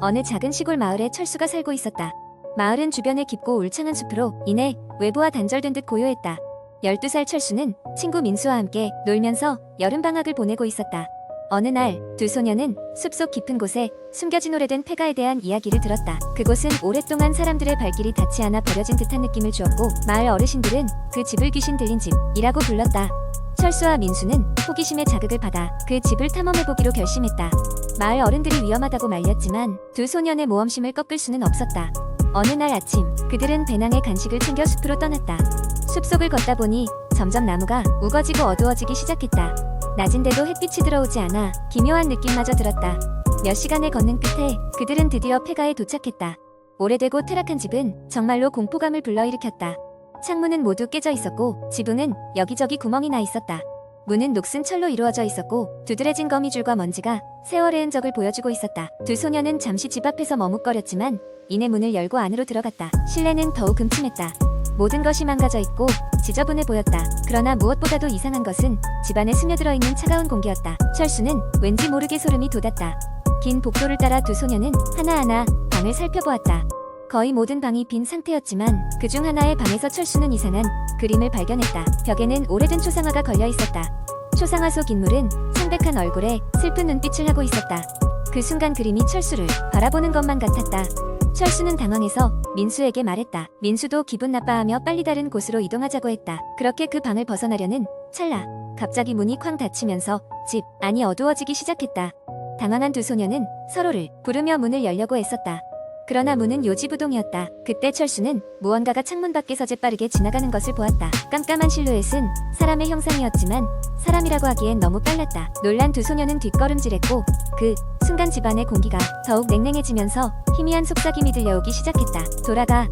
어느 작은 시골 마을에 철수가 살고 있었다. 마을은 주변에 깊고 울창한 숲으로 인해 외부와 단절된 듯 고요했다. 12살 철수는 친구 민수와 함께 놀면서 여름방학을 보내고 있었다. 어느 날 두 소녀는 숲속 깊은 곳에 숨겨진 오래된 폐가에 대한 이야기를 들었다. 그곳은 오랫동안 사람들의 발길이 닿지 않아 버려진 듯한 느낌을 주었고 마을 어르신들은 그 집을 귀신 들린 집이라고 불렀다. 철수와 민수는 호기심에 자극을 받아 그 집을 탐험해보기로 결심했다. 마을 어른들이 위험하다고 말렸지만 두 소년의 모험심을 꺾을 수는 없었다. 어느 날 아침 그들은 배낭에 간식을 챙겨 숲으로 떠났다. 숲속을 걷다 보니 점점 나무가 우거지고 어두워지기 시작했다. 낮인데도 햇빛이 들어오지 않아 기묘한 느낌마저 들었다. 몇 시간의 걷는 끝에 그들은 드디어 폐가에 도착했다. 오래되고 타락한 집은 정말로 공포감을 불러일으켰다. 창문은 모두 깨져 있었고 지붕은 여기저기 구멍이 나 있었다. 문은 녹슨 철로 이루어져 있었고 두드러진 거미줄과 먼지가 세월의 흔적을 보여주고 있었다. 두 소녀는 잠시 집 앞에서 머뭇거렸지만 이내 문을 열고 안으로 들어갔다. 실내는 더욱 음침했다. 모든 것이 망가져 있고 지저분해 보였다. 그러나 무엇보다도 이상한 것은 집안에 스며들어 있는 차가운 공기였다. 철수는 왠지 모르게 소름이 돋았다. 긴 복도를 따라 두 소녀는 하나하나 방을 살펴보았다. 거의 모든 방이 빈 상태였지만 그중 하나의 방에서 철수는 이상한 그림을 발견했다. 벽에는 오래된 초상화가 걸려 있었다. 초상화 속 인물은 창백한 얼굴에 슬픈 눈빛을 하고 있었다. 그 순간 그림이 철수를 바라보는 것만 같았다. 철수는 당황해서 민수에게 말했다. 민수도 기분 나빠하며 빨리 다른 곳으로 이동하자고 했다. 그렇게 그 방을 벗어나려는 찰나 갑자기 문이 쾅 닫히면서 집 안이 어두워지기 시작했다. 당황한 두 소녀는 서로를 부르며 문을 열려고 애썼다. 그러나 문은 요지부동이었다. 그때 철수는 무언가가 창문 밖에서 재빠르게 지나가는 것을 보았다. 깜깜한 실루엣은 사람의 형상이었지만 사람이라고 하기엔 너무 빨랐다. 놀란 두 소녀는 뒷걸음질했고 그 순간 집안의 공기가 더욱 냉랭해지면서 희미한 속삭임이 들려오기 시작했다. 돌아가.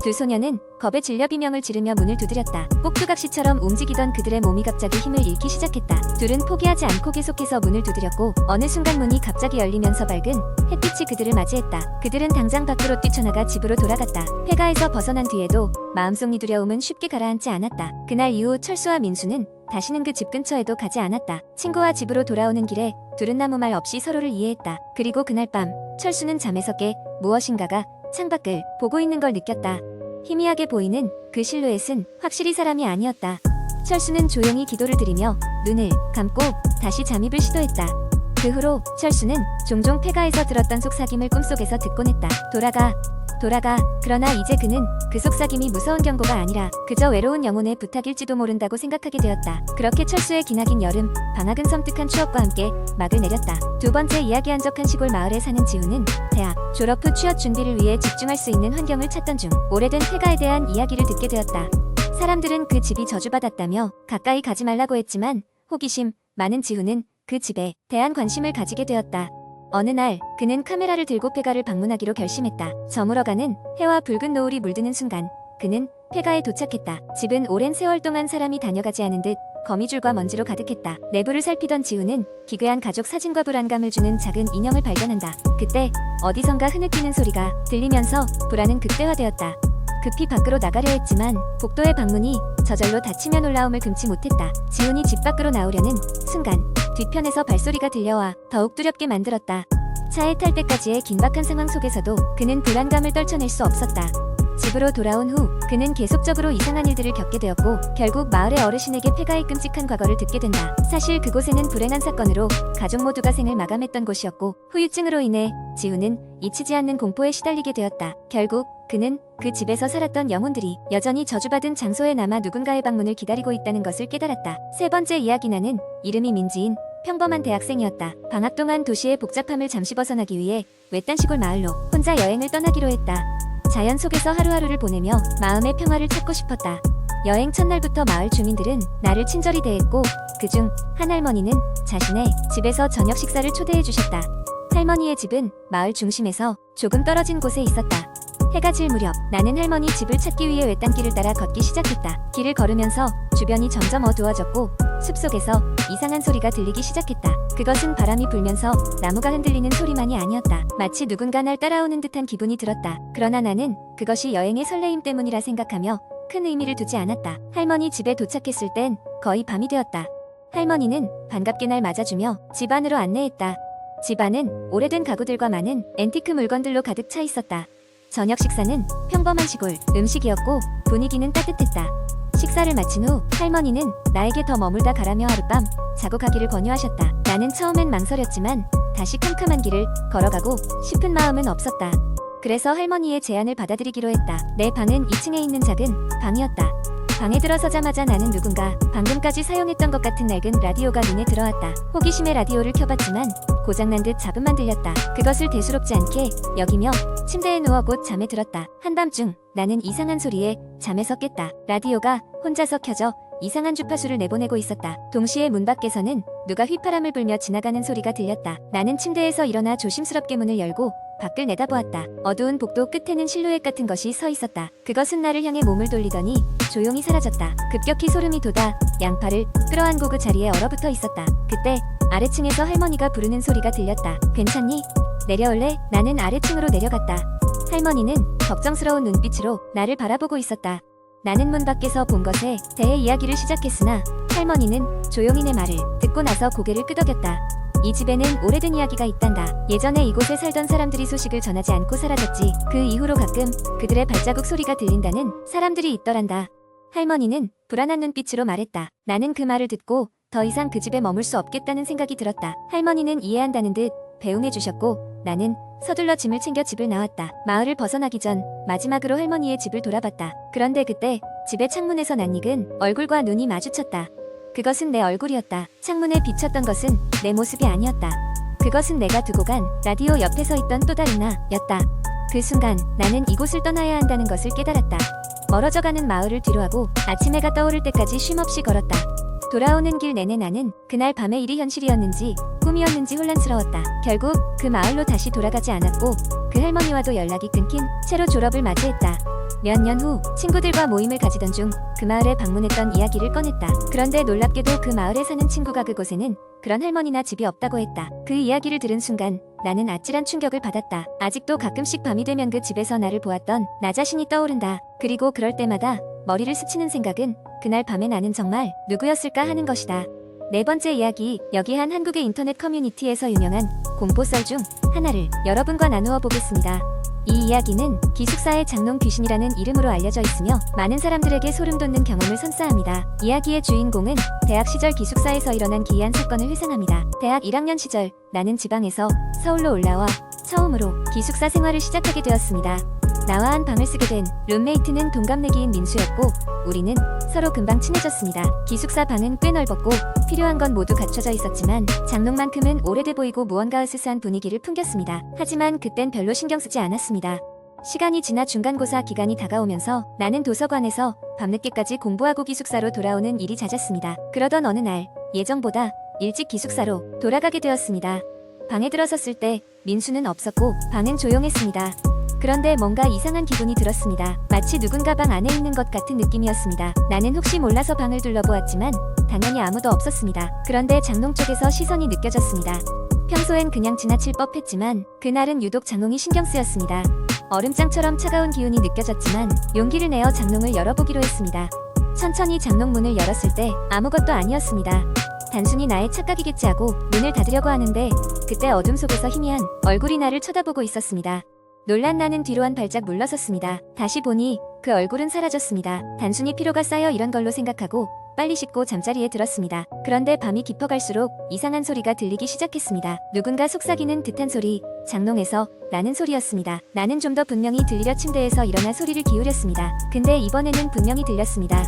두 소녀는 겁에 질려 비명을 지르며 문을 두드렸다. 꼭두각시처럼 움직이던 그들의 몸이 갑자기 힘을 잃기 시작했다. 둘은 포기하지 않고 계속해서 문을 두드렸고 어느 순간 문이 갑자기 열리면서 밝은 햇빛이 그들을 맞이했다. 그들은 당장 밖으로 뛰쳐나가 집으로 돌아갔다. 폐가에서 벗어난 뒤에도 마음속 두려움은 쉽게 가라앉지 않았다. 그날 이후 철수와 민수는 다시는 그 집 근처에도 가지 않았다. 친구와 집으로 돌아오는 길에 둘은 아무 말 없이 서로를 이해했다. 그리고 그날 밤 철수는 잠에서 깨 무엇인가가 창밖을 보고 있는 걸 느꼈다. 희미하게 보이는 그 실루엣은 확실히 사람이 아니었다. 철수는 조용히 기도를 드리며 눈을 감고 다시 잠입을 시도했다. 그 후로 철수는 종종 폐가에서 들었던 속삭임을 꿈속에서 듣곤 했다. 돌아가. 그러나 이제 그는 그 속삭임이 무서운 경고가 아니라 그저 외로운 영혼의 부탁일지도 모른다고 생각하게 되었다. 그렇게 철수의 기나긴 여름 방학은 섬뜩한 추억과 함께 막을 내렸다. 두 번째 이야기 한적한 시골 마을에 사는 지우는 대학 졸업 후 취업 준비를 위해 집중할 수 있는 환경을 찾던 중 오래된 폐가에 대한 이야기를 듣게 되었다. 사람들은 그 집이 저주받았다며 가까이 가지 말라고 했지만 호기심 많은 지우는 그 집에 대한 관심을 가지게 되었다. 어느 날 그는 카메라를 들고 폐가를 방문하기로 결심했다. 저물어가는 해와 붉은 노을이 물드는 순간 그는 폐가에 도착했다. 집은 오랜 세월 동안 사람이 다녀가지 않은 듯 거미줄과 먼지로 가득했다. 내부를 살피던 지우는 기괴한 가족 사진과 불안감을 주는 작은 인형을 발견한다. 그때 어디선가 흐느끼는 소리가 들리면서 불안은 극대화되었다. 급히 밖으로 나가려 했지만 복도의 방문이 저절로 닫히며 놀라움을 금치 못했다. 지훈이 집 밖으로 나오려는 순간 뒤편에서 발소리가 들려와 더욱 두렵게 만들었다. 차에 탈 때까지의 긴박한 상황 속에서도 그는 불안감을 떨쳐낼 수 없었다. 집으로 돌아온 후 그는 계속적으로 이상한 일들을 겪게 되었고 결국 마을의 어르신에게 폐가의 끔찍한 과거를 듣게 된다. 사실 그곳에는 불행한 사건으로 가족 모두가 생을 마감했던 곳이었고 후유증으로 인해 지우는 잊히지 않는 공포에 시달리게 되었다. 결국 그는 그 집에서 살았던 영혼들이 여전히 저주받은 장소에 남아 누군가의 방문을 기다리고 있다는 것을 깨달았다. 세 번째 이야기 나는 이름이 민지인 평범한 대학생이었다. 방학 동안 도시의 복잡함을 잠시 벗어나기 위해 외딴 시골 마을로 혼자 여행을 떠나기로 했다. 자연 속에서 하루하루를 보내며 마음의 평화를 찾고 싶었다. 여행 첫날부터 마을 주민들은 나를 친절히 대했고 그중 한 할머니는 자신의 집에서 저녁 식사를 초대해 주셨다. 할머니의 집은 마을 중심에서 조금 떨어진 곳에 있었다. 해가 질 무렵 나는 할머니 집을 찾기 위해 외딴길을 따라 걷기 시작했다. 길을 걸으면서 주변이 점점 어두워졌고 숲속에서 이상한 소리가 들리기 시작했다. 그것은 바람이 불면서 나무가 흔들리는 소리만이 아니었다. 마치 누군가 날 따라오는 듯한 기분이 들었다. 그러나 나는 그것이 여행의 설레임 때문이라 생각하며 큰 의미를 두지 않았다. 할머니 집에 도착했을 땐 거의 밤이 되었다. 할머니는 반갑게 날 맞아주며 집 안으로 안내했다. 집 안은 오래된 가구들과 많은 앤티크 물건들로 가득 차 있었다. 저녁 식사는 평범한 시골 음식이었고 분위기는 따뜻했다. 식사를 마친 후 할머니는 나에게 더 머물다 가라며 하룻밤 자고 가기를 권유하셨다. 나는 처음엔 망설였지만 다시 캄캄한 길을 걸어가고 싶은 마음은 없었다. 그래서 할머니의 제안을 받아들이기로 했다. 내 방은 2층에 있는 작은 방이었다. 방에 들어서자마자 나는 누군가 방금까지 사용했던 것 같은 낡은 라디오가 눈에 들어왔다. 호기심에 라디오를 켜봤지만 고장난 듯 잡음만 들렸다. 그것을 대수롭지 않게 여기며 침대에 누워 곧 잠에 들었다. 한밤중 나는 이상한 소리에 잠에서 깼다. 라디오가 혼자서 켜져 이상한 주파수를 내보내고 있었다. 동시에 문 밖에서는 누가 휘파람을 불며 지나가는 소리가 들렸다. 나는 침대에서 일어나 조심스럽게 문을 열고 밖을 내다보았다. 어두운 복도 끝에는 실루엣 같은 것이 서 있었다. 그것은 나를 향해 몸을 돌리더니 조용히 사라졌다. 급격히 소름이 돋아 양팔을 끌어안고 그 자리에 얼어붙어 있었다. 그때 아래층에서 할머니가 부르는 소리가 들렸다. 괜찮니? 내려올래? 나는 아래층으로 내려갔다. 할머니는 걱정스러운 눈빛으로 나를 바라보고 있었다. 나는 문 밖에서 본 것에 대해 이야기를 시작했으나 할머니는 조용히 내 말을 듣고 나서 고개를 끄덕였다. 이 집에는 오래된 이야기가 있단다. 예전에 이곳에 살던 사람들이 소식을 전하지 않고 사라졌지. 그 이후로 가끔 그들의 발자국 소리가 들린다는 사람들이 있더란다. 할머니는 불안한 눈빛으로 말했다. 나는 그 말을 듣고 더 이상 그 집에 머물 수 없겠다는 생각이 들었다. 할머니는 이해한다는 듯 배웅해 주셨고 나는 서둘러 짐을 챙겨 집을 나왔다. 마을을 벗어나기 전 마지막으로 할머니의 집을 돌아봤다. 그런데 그때 집의 창문에서 낯익은 얼굴과 눈이 마주쳤다. 그것은 내 얼굴이었다. 창문에 비쳤던 것은 내 모습이 아니었다. 그것은 내가 두고 간 라디오 옆에 서 있던 또 다른 나였다. 그 순간 나는 이곳을 떠나야 한다는 것을 깨달았다. 멀어져가는 마을을 뒤로하고 아침 해가 떠오를 때까지 쉼없이 걸었다. 돌아오는 길 내내 나는 그날 밤의 일이 현실이었는지 꿈이었는지 혼란스러웠다. 결국 그 마을로 다시 돌아가지 않았고 그 할머니와도 연락이 끊긴 채로 졸업을 맞이했다. 몇 년 후 친구들과 모임을 가지던 중 그 마을에 방문했던 이야기를 꺼냈다. 그런데 놀랍게도 그 마을에 사는 친구가 그곳에는 그런 할머니나 집이 없다고 했다. 그 이야기를 들은 순간 나는 아찔한 충격을 받았다. 아직도 가끔씩 밤이 되면 그 집에서 나를 보았던 나 자신이 떠오른다. 그리고 그럴 때마다 머리를 스치는 생각은 그날 밤에 나는 정말 누구였을까 하는 것이다. 네 번째 이야기, 여기 한 한국의 인터넷 커뮤니티에서 유명한 공포썰 중 하나를 여러분과 나누어 보겠습니다. 이 이야기는 기숙사의 장롱 귀신이라는 이름으로 알려져 있으며 많은 사람들에게 소름 돋는 경험을 선사합니다. 이야기의 주인공은 대학 시절 기숙사에서 일어난 기이한 사건을 회상합니다. 대학 1학년 시절 나는 지방에서 서울로 올라와 처음으로 기숙사 생활을 시작하게 되었습니다. 나와 한 방을 쓰게 된 룸메이트는 동갑내기인 민수였고 우리는 서로 금방 친해졌습니다. 기숙사 방은 꽤 넓었고 필요한 건 모두 갖춰져 있었지만 장롱만큼은 오래돼 보이고 무언가 으스스한 분위기를 풍겼습니다. 하지만 그땐 별로 신경 쓰지 않았습니다. 시간이 지나 중간고사 기간이 다가오면서 나는 도서관에서 밤늦게까지 공부하고 기숙사로 돌아오는 일이 잦았습니다. 그러던 어느 날 예정보다 일찍 기숙사로 돌아가게 되었습니다. 방에 들어섰을 때 민수는 없었고 방은 조용했습니다. 그런데 뭔가 이상한 기분이 들었습니다. 마치 누군가 방 안에 있는 것 같은 느낌이었습니다. 나는 혹시 몰라서 방을 둘러보았지만 당연히 아무도 없었습니다. 그런데 장롱 쪽에서 시선이 느껴졌습니다. 평소엔 그냥 지나칠 법했지만 그날은 유독 장롱이 신경 쓰였습니다. 얼음장처럼 차가운 기운이 느껴졌지만 용기를 내어 장롱을 열어보기로 했습니다. 천천히 장롱 문을 열었을 때 아무것도 아니었습니다. 단순히 나의 착각이겠지 하고 문을 닫으려고 하는데 그때 어둠 속에서 희미한 얼굴이 나를 쳐다보고 있었습니다. 놀란 나는 뒤로 한 발짝 물러섰습니다. 다시 보니 그 얼굴은 사라졌습니다. 단순히 피로가 쌓여 이런 걸로 생각하고 빨리 씻고 잠자리에 들었습니다. 그런데 밤이 깊어갈수록 이상한 소리가 들리기 시작했습니다. 누군가 속삭이는 듯한 소리, 장롱에서 나는 소리였습니다. 나는 좀 더 분명히 들리려 침대에서 일어나 소리를 기울였습니다. 근데 이번에는 분명히 들렸습니다.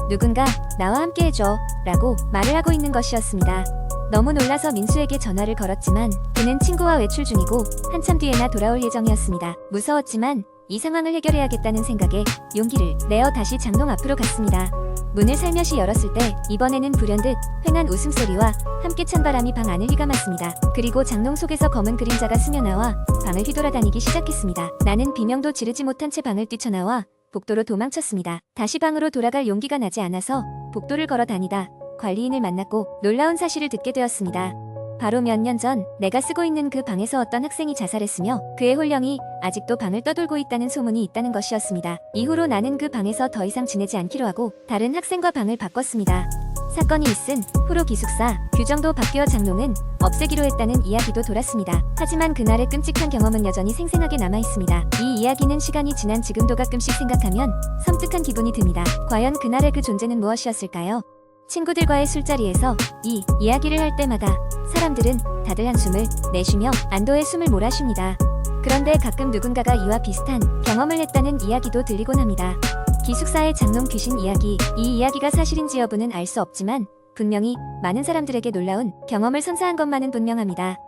누군가 나와 함께 해줘 라고 말을 하고 있는 것이었습니다. 너무 놀라서 민수에게 전화를 걸었지만 그는 친구와 외출 중이고 한참 뒤에나 돌아올 예정이었습니다. 무서웠지만 이 상황을 해결해야겠다는 생각에 용기를 내어 다시 장롱 앞으로 갔습니다. 문을 살며시 열었을 때 이번에는 불현듯 휑한 웃음소리와 함께 찬 바람이 방 안을 휘감았습니다. 그리고 장롱 속에서 검은 그림자가 스며나와 방을 휘돌아다니기 시작했습니다. 나는 비명도 지르지 못한 채 방을 뛰쳐나와 복도로 도망쳤습니다. 다시 방으로 돌아갈 용기가 나지 않아서 복도를 걸어 다니다 관리인을 만났고 놀라운 사실을 듣게 되었습니다. 바로 몇 년 전 내가 쓰고 있는 그 방에서 어떤 학생이 자살했으며 그의 혼령이 아직도 방을 떠돌고 있다는 소문이 있다는 것이었습니다. 이후로 나는 그 방에서 더 이상 지내지 않기로 하고 다른 학생과 방을 바꿨습니다. 사건이 있은 후로 기숙사 규정도 바뀌어 장롱은 없애기로 했다는 이야기도 돌았습니다. 하지만 그날의 끔찍한 경험은 여전히 생생하게 남아 있습니다. 이 이야기는 시간이 지난 지금도 가끔씩 생각하면 섬뜩한 기분이 듭니다. 과연 그날의 그 존재는 무엇이었을까요? 친구들과의 술자리에서 이 이야기를 할 때마다 사람들은 다들 한숨을 내쉬며 안도의 숨을 몰아쉽니다. 그런데 가끔 누군가가 이와 비슷한 경험을 했다는 이야기도 들리곤 합니다. 기숙사의 장롱 귀신 이야기. 이 이야기가 사실인지 여부는 알 수 없지만 분명히 많은 사람들에게 놀라운 경험을 선사한 것만은 분명합니다.